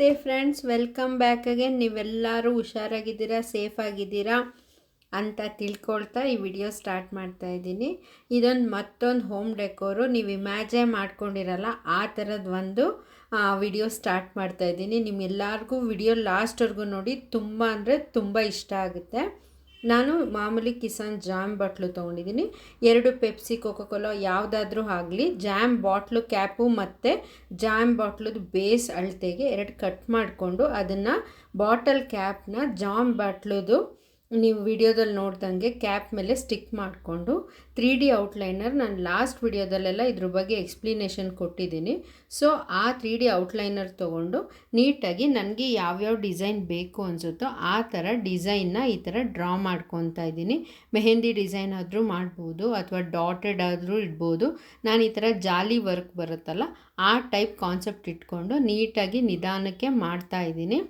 ನಮಸ್ತೆ friends, welcome back again. ನೀವೆಲ್ಲರೂ ಹುಷಾರಾಗಿದ್ದೀರಾ, safe ಆಗಿದ್ದೀರಾ ಅಂತ ತಿಳ್ಕೊಳ್ತಾ ಈ ವಿಡಿಯೋ ಸ್ಟಾರ್ಟ್ ಮಾಡ್ತಾ ಇದ್ದೀನಿ. ಇದೊಂದು ಮತ್ತೊಂದು ಹೋಮ್ ಡೆಕೋರು. ನೀವು ಇಮ್ಯಾಜಿನ್ ಮಾಡ್ಕೊಂಡಿರಲ್ಲ ಆ ಥರದ್ದು ಒಂದು ವಿಡಿಯೋ ಸ್ಟಾರ್ಟ್ ಮಾಡ್ತಾ ಇದ್ದೀನಿ. ನಿಮ್ಗೆಲ್ಲರಿಗೂ ವಿಡಿಯೋ ಲಾಸ್ಟ್ವರೆಗೂ ನೋಡಿ, ತುಂಬ ಅಂದರೆ ತುಂಬ ಇಷ್ಟ ಆಗುತ್ತೆ. ನಾನು ಮಾಮೂಲಿ ಕಿಸಾನ್ ಜಾಮ್ ಬಾಟ್ಲು ತೊಗೊಂಡಿದ್ದೀನಿ. 2 ಪೆಪ್ಸಿ, ಕೋಕೋ-ಕೋಲಾ ಯಾವುದಾದ್ರೂ ಆಗಲಿ, ಜಾಮ್ ಬಾಟ್ಲು ಕ್ಯಾಪು ಮತ್ತು ಜಾಮ್ ಬಾಟ್ಲದ್ದು ಬೇಸ್ ಅಳತೆಗೆ 2 ಕಟ್ ಮಾಡಿಕೊಂಡು ಅದನ್ನು ಬಾಟಲ್ ಕ್ಯಾಪ್ನ ಜಾಮ್ ಬಾಟ್ಲದು ನೀವು ವಿಡಿಯೋದಲ್ಲಿ ನೋಡ್ದಂಗೆ ಕ್ಯಾಪ್ ಮೇಲೆ ಸ್ಟಿಕ್ ಮಾಡಿಕೊಂಡು 3D ಔಟ್ಲೈನರ್, ನಾನು ಲಾಸ್ಟ್ ವಿಡಿಯೋದಲ್ಲೆಲ್ಲ ಇದ್ರ ಬಗ್ಗೆ ಎಕ್ಸ್ಪ್ಲಿನೇಷನ್ ಕೊಟ್ಟಿದ್ದೀನಿ. ಸೊ ಆ 3D ಔಟ್ಲೈನರ್ ತೊಗೊಂಡು ನೀಟಾಗಿ ನನಗೆ ಯಾವ್ಯಾವ ಡಿಸೈನ್ ಬೇಕು ಅನಿಸುತ್ತೋ ಆ ಥರ ಡಿಸೈನ್ನ ಈ ಥರ ಡ್ರಾ ಮಾಡ್ಕೊತಾ ಇದ್ದೀನಿ. ಮೆಹಂದಿ ಡಿಸೈನ್ ಆದರೂ ಮಾಡ್ಬೋದು ಅಥವಾ ಡಾಟೆಡ್ ಆದರೂ ಇಡ್ಬೋದು. ನಾನು ಈ ಥರ ಜಾಲಿ ವರ್ಕ್ ಬರುತ್ತಲ್ಲ ಆ ಟೈಪ್ ಕಾನ್ಸೆಪ್ಟ್ ಇಟ್ಕೊಂಡು ನೀಟಾಗಿ ನಿಧಾನಕ್ಕೆ ಮಾಡ್ತಾ ಇದ್ದೀನಿ.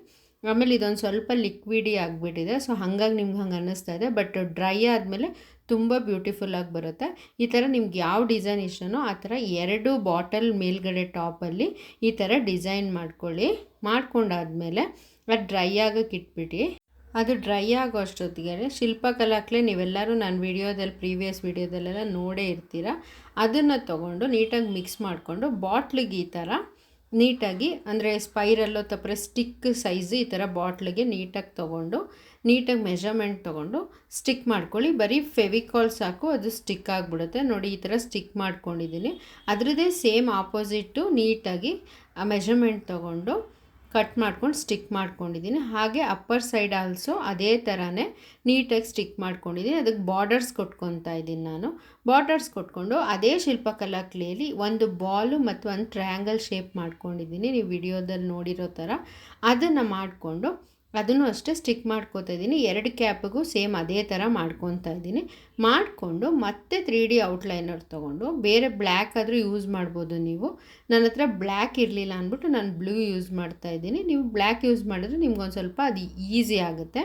ಆಮೇಲೆ ಇದೊಂದು ಸ್ವಲ್ಪ ಲಿಕ್ವಿಡಿ ಆಗಿಬಿಟ್ಟಿದೆ, ಸೊ ಹಾಗಾಗಿ ನಿಮ್ಗೆ ಹಂಗೆ ಅನ್ನಿಸ್ತಾ ಇದೆ. ಬಟ್ ಡ್ರೈ ಆದಮೇಲೆ ತುಂಬ ಬ್ಯೂಟಿಫುಲ್ಲಾಗಿ ಬರುತ್ತೆ. ಈ ಥರ ನಿಮ್ಗೆ ಯಾವ ಡಿಸೈನ್ ಇಷ್ಟನೋ ಆ ಥರ 2 ಬಾಟಲ್ ಮೇಲ್ಗಡೆ ಟಾಪಲ್ಲಿ ಈ ಥರ ಡಿಸೈನ್ ಮಾಡ್ಕೊಳ್ಳಿ. ಮಾಡ್ಕೊಂಡಾದಮೇಲೆ ಅದು ಡ್ರೈ ಆಗೋಕ್ಕೆ ಇಟ್ಬಿಟ್ಟು, ಅದು ಡ್ರೈ ಆಗೋ ಅಷ್ಟೊತ್ತಿಗೆ ಶಿಲ್ಪಕಲಾಕ್ಲೆ ನೀವೆಲ್ಲರೂ ನನ್ನ ವಿಡಿಯೋದಲ್ಲಿ ಪ್ರೀವಿಯಸ್ ವಿಡಿಯೋದಲ್ಲೆಲ್ಲ ನೋಡೇ ಇರ್ತೀರ. ಅದನ್ನು ತೊಗೊಂಡು ನೀಟಾಗಿ ಮಿಕ್ಸ್ ಮಾಡಿಕೊಂಡು ಬಾಟ್ಲಿಗೆ ಈ ಥರ ನೀಟಾಗಿ, ಅಂದರೆ ಸ್ಪೈರಲ್ಲೋ ತಪ್ಪರೆ ಸ್ಟಿಕ್ ಸೈಜು ಈ ಥರ ಬಾಟ್ಲಿಗೆ ನೀಟಾಗಿ ತೊಗೊಂಡು ನೀಟಾಗಿ ಮೆಷರ್ಮೆಂಟ್ ತೊಗೊಂಡು ಸ್ಟಿಕ್ ಮಾಡ್ಕೊಳ್ಳಿ. ಬರೀ ಫೆವಿಕಾಲ್ ಸಾಕು, ಅದು ಸ್ಟಿಕ್ ಆಗಿಬಿಡುತ್ತೆ. ನೋಡಿ ಈ ಥರ ಸ್ಟಿಕ್ ಮಾಡ್ಕೊಂಡಿದ್ದೀನಿ. ಅದರದ್ದೇ ಸೇಮ್ ಆಪೋಸಿಟ್ಟು ನೀಟಾಗಿ ಆ ಮೆಷರ್ಮೆಂಟ್ ತೊಗೊಂಡು ಕಟ್ ಮಾಡ್ಕೊಂಡು ಸ್ಟಿಕ್ ಮಾಡ್ಕೊಂಡಿದ್ದೀನಿ. ಹಾಗೆ ಅಪ್ಪರ್ ಸೈಡ್ ಆಲ್ಸೋ ಅದೇ ಥರನೇ ನೀಟಾಗಿ ಸ್ಟಿಕ್ ಮಾಡ್ಕೊಂಡಿದ್ದೀನಿ. ಅದಕ್ಕೆ ಬಾರ್ಡರ್ಸ್ ಕೊಟ್ಕೊತಾ ಇದ್ದೀನಿ ನಾನು. ಬಾರ್ಡರ್ಸ್ ಕೊಟ್ಕೊಂಡು ಅದೇ ಶಿಲ್ಪಕಲಾ ಕ್ಲೇಲಿ ಒಂದು ಬಾಲು ಮತ್ತು ಒಂದು ಟ್ರಯಾಂಗಲ್ ಶೇಪ್ ಮಾಡ್ಕೊಂಡಿದ್ದೀನಿ. ನೀವು ವಿಡಿಯೋದಲ್ಲಿ ನೋಡಿರೋ ಥರ ಅದನ್ನು ಮಾಡಿಕೊಂಡು ಅದನ್ನು ಅಷ್ಟೇ ಸ್ಟಿಕ್ ಮಾಡ್ಕೋತಾ ಇದ್ದೀನಿ. 2 ಕ್ಯಾಪಿಗೂ ಸೇಮ್ ಅದೇ ಥರ ಮಾಡ್ಕೊತಾ ಇದ್ದೀನಿ. ಮಾಡಿಕೊಂಡು ಮತ್ತೆ 3D ಔಟ್ಲೈನರ್ ತೊಗೊಂಡು, ಬೇರೆ ಬ್ಲ್ಯಾಕ್ ಆದರೂ ಯೂಸ್ ಮಾಡ್ಬೋದು ನೀವು. ನನ್ನ ಹತ್ರ ಬ್ಲ್ಯಾಕ್ ಇರಲಿಲ್ಲ ಅಂದ್ಬಿಟ್ಟು ನಾನು ಬ್ಲೂ ಯೂಸ್ ಮಾಡ್ತಾ ಇದ್ದೀನಿ. ನೀವು ಬ್ಲ್ಯಾಕ್ ಯೂಸ್ ಮಾಡಿದ್ರೆ ನಿಮ್ಗೊಂದು ಸ್ವಲ್ಪ ಅದು ಈಸಿ ಆಗುತ್ತೆ.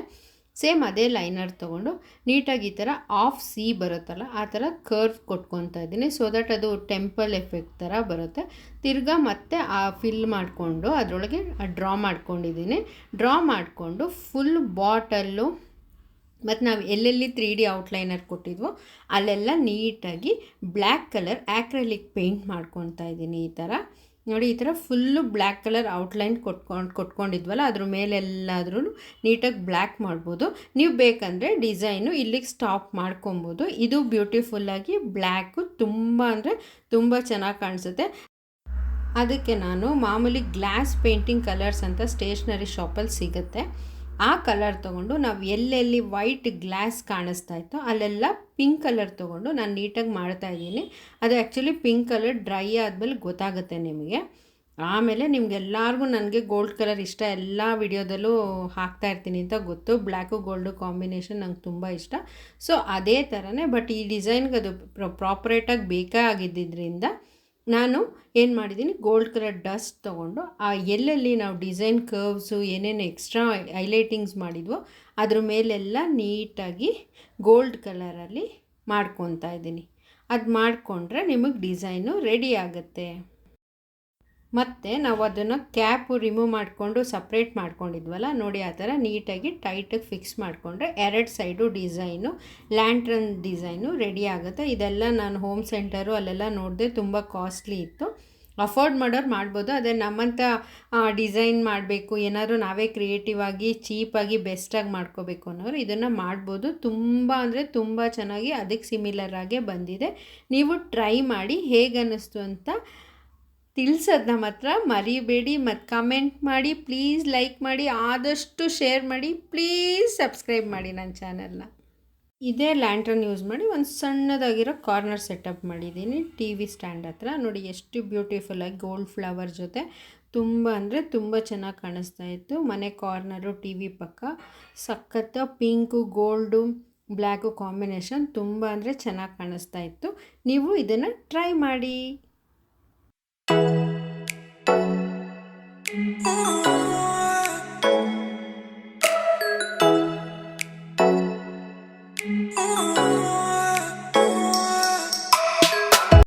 ಸೇಮ್ ಅದೇ ಲೈನರ್ ತೊಗೊಂಡು ನೀಟಾಗಿ ಈ ಥರ ಆಫ್ ಸಿ ಬರುತ್ತಲ್ಲ ಆ ಥರ ಕರ್ವ್ ಕೊಟ್ಕೊತಾ ಇದ್ದೀನಿ. ಸೊ ದಟ್ ಅದು ಟೆಂಪಲ್ ಎಫೆಕ್ಟ್ ಥರ ಬರುತ್ತೆ. ತಿರ್ಗಾ ಮತ್ತೆ ಆ ಫಿಲ್ ಮಾಡಿಕೊಂಡು ಅದರೊಳಗೆ ಡ್ರಾ ಮಾಡ್ಕೊಂಡಿದ್ದೀನಿ. ಡ್ರಾ ಮಾಡಿಕೊಂಡು ಫುಲ್ ಬಾಟಲ್ಲು ಮತ್ತು ನಾವು ಎಲ್ಲೆಲ್ಲಿ 3D ಔಟ್ಲೈನರ್ ಕೊಟ್ಟಿದ್ವೋ ಅಲ್ಲೆಲ್ಲ ನೀಟಾಗಿ ಬ್ಲ್ಯಾಕ್ ಕಲರ್ ಆ್ಯಕ್ರಲಿಕ್ ಪೇಂಟ್ ಮಾಡ್ಕೊತಾ ಇದ್ದೀನಿ. ಈ ಥರ ನೋಡಿ, ಈ ಥರ ಫುಲ್ಲು ಬ್ಲ್ಯಾಕ್ ಕಲರ್ ಔಟ್ಲೈನ್ ಕೊಟ್ಕೊಂಡಿದ್ವಲ್ಲ ಅದ್ರ ಮೇಲೆಲ್ಲಾದ್ರೂ ನೀಟಾಗಿ ಬ್ಲ್ಯಾಕ್ ಮಾಡ್ಬೋದು. ನೀವು ಬೇಕಂದರೆ ಡಿಸೈನು ಇಲ್ಲಿಗೆ ಸ್ಟಾಪ್ ಮಾಡ್ಕೊಬೋದು. ಇದು ಬ್ಯೂಟಿಫುಲ್ಲಾಗಿ ಬ್ಲ್ಯಾಕು ತುಂಬ ಅಂದರೆ ತುಂಬ ಚೆನ್ನಾಗಿ ಕಾಣಿಸುತ್ತೆ. ಅದಕ್ಕೆ ನಾನು ಮಾಮೂಲಿ ಗ್ಲಾಸ್ ಪೇಂಟಿಂಗ್ ಕಲರ್ಸ್ ಅಂತ ಸ್ಟೇಷ್ನರಿ ಶಾಪಲ್ಲಿ ಸಿಗುತ್ತೆ. ಆ ಕಲರ್ ತೊಗೊಂಡು ನಾವು ಎಲ್ಲೆಲ್ಲಿ ವೈಟ್ ಗ್ಲಾಸ್ ಕಾಣಿಸ್ತಾ ಇತ್ತೋ ಅಲ್ಲೆಲ್ಲ ಪಿಂಕ್ ಕಲರ್ ತೊಗೊಂಡು ನಾನು ನೀಟಾಗಿ ಮಾಡ್ತಾಯಿದ್ದೀನಿ. ಅದು ಆ್ಯಕ್ಚುಲಿ ಪಿಂಕ್ ಕಲರ್ ಡ್ರೈ ಆದಮೇಲೆ ಗೊತ್ತಾಗುತ್ತೆ ನಿಮಗೆ. ಆಮೇಲೆ ನಿಮಗೆಲ್ಲರಿಗೂ ನನಗೆ ಗೋಲ್ಡ್ ಕಲರ್ ಇಷ್ಟ, ಎಲ್ಲ ವಿಡಿಯೋದಲ್ಲೂ ಹಾಕ್ತಾ ಇರ್ತೀನಿ ಅಂತ ಗೊತ್ತು. ಬ್ಲ್ಯಾಕು ಗೋಲ್ಡು ಕಾಂಬಿನೇಷನ್ ನಂಗೆ ತುಂಬ ಇಷ್ಟ. ಸೊ ಅದೇ ಥರನೇ, ಬಟ್ ಈ ಡಿಸೈನ್ಗೆ ಅದು ಪ್ರಾಪರೇಟಾಗಿ ಬೇಕಾಗಿದ್ದರಿಂದ ನಾನು ಏನು ಮಾಡಿದ್ದೀನಿ, ಗೋಲ್ಡ್ ಕಲರ್ ಡಸ್ಟ್ ತೊಗೊಂಡು ಆ ಎಲ್ಲೆಲ್ಲಿ ನಾವು ಡಿಸೈನ್ ಕರ್ವ್ಸು ಏನೇನು ಎಕ್ಸ್ಟ್ರಾ ಹೈಲೈಟಿಂಗ್ಸ್ ಮಾಡಿದ್ವೋ ಅದ್ರ ಮೇಲೆಲ್ಲ ನೀಟಾಗಿ ಗೋಲ್ಡ್ ಕಲರಲ್ಲಿ ಮಾಡ್ಕೊತಾ ಇದ್ದೀನಿ. ಅದು ಮಾಡಿಕೊಂಡ್ರೆ ನಿಮಗೆ ಡಿಸೈನು ರೆಡಿ ಆಗುತ್ತೆ. ಮತ್ತು ನಾವು ಅದನ್ನು ಕ್ಯಾಪು ರಿಮೂವ್ ಮಾಡಿಕೊಂಡು ಸಪ್ರೇಟ್ ಮಾಡ್ಕೊಂಡಿದ್ವಲ್ಲ ನೋಡಿ, ಆ ಥರ ನೀಟಾಗಿ ಟೈಟಾಗಿ ಫಿಕ್ಸ್ ಮಾಡಿಕೊಂಡ್ರೆ 2 ಸೈಡು ಡಿಸೈನು ಲ್ಯಾಂಟ್ರನ್ ಡಿಸೈನು ರೆಡಿ ಆಗುತ್ತೆ. ಇದೆಲ್ಲ ನಾನು ಹೋಮ್ ಸೆಂಟರು ಅಲ್ಲೆಲ್ಲ ನೋಡಿದೆ, ತುಂಬ ಕಾಸ್ಟ್ಲಿ ಇತ್ತು. ಅಫೋರ್ಡ್ ಮಾಡೋರು ಮಾಡ್ಬೋದು. ಅದೇ ನಮ್ಮಂಥ ಡಿಸೈನ್ ಮಾಡಬೇಕು, ಏನಾದರೂ ನಾವೇ ಕ್ರಿಯೇಟಿವ್ ಆಗಿ ಚೀಪಾಗಿ ಬೆಸ್ಟಾಗಿ ಮಾಡ್ಕೋಬೇಕು ಅನ್ನೋರು ಇದನ್ನು ಮಾಡ್ಬೋದು. ತುಂಬ ಅಂದರೆ ತುಂಬ ಚೆನ್ನಾಗಿ ಅದಕ್ಕೆ ಸಿಮಿಲರ್ ಆಗೇ ಬಂದಿದೆ. ನೀವು ಟ್ರೈ ಮಾಡಿ ಹೇಗೆ ಅನ್ನಿಸ್ತು ಅಂತ ತಿಳಿಸೋದನ್ನ ಮಾತ್ರ ಮರಿಬೇಡಿ. ಮತ್ತು ಕಮೆಂಟ್ ಮಾಡಿ, ಪ್ಲೀಸ್ ಲೈಕ್ ಮಾಡಿ, ಆದಷ್ಟು ಶೇರ್ ಮಾಡಿ, ಪ್ಲೀಸ್ ಸಬ್ಸ್ಕ್ರೈಬ್ ಮಾಡಿ ನನ್ನ ಚಾನಲ್ನ. ಇದೇ ಲ್ಯಾಂಟ್ರನ್ ಯೂಸ್ ಮಾಡಿ ಒಂದು ಸಣ್ಣದಾಗಿರೋ ಕಾರ್ನರ್ ಸೆಟಪ್ ಮಾಡಿದ್ದೀನಿ TV ಸ್ಟ್ಯಾಂಡ್ ಹತ್ರ. ನೋಡಿ ಎಷ್ಟು ಬ್ಯೂಟಿಫುಲ್ಲಾಗಿ ಗೋಲ್ಡ್ ಫ್ಲವರ್ ಜೊತೆ ತುಂಬ ಅಂದರೆ ತುಂಬ ಚೆನ್ನಾಗಿ ಕಾಣಿಸ್ತಾ ಇತ್ತು. ಮನೆ ಕಾರ್ನರು TV ಪಕ್ಕ ಸಖತ್ತ ಪಿಂಕು ಗೋಲ್ಡು ಬ್ಲ್ಯಾಕು ಕಾಂಬಿನೇಷನ್ ತುಂಬ ಅಂದರೆ ಚೆನ್ನಾಗಿ ಕಾಣಿಸ್ತಾ ಇತ್ತು. ನೀವು ಇದನ್ನು ಟ್ರೈ ಮಾಡಿ. Oh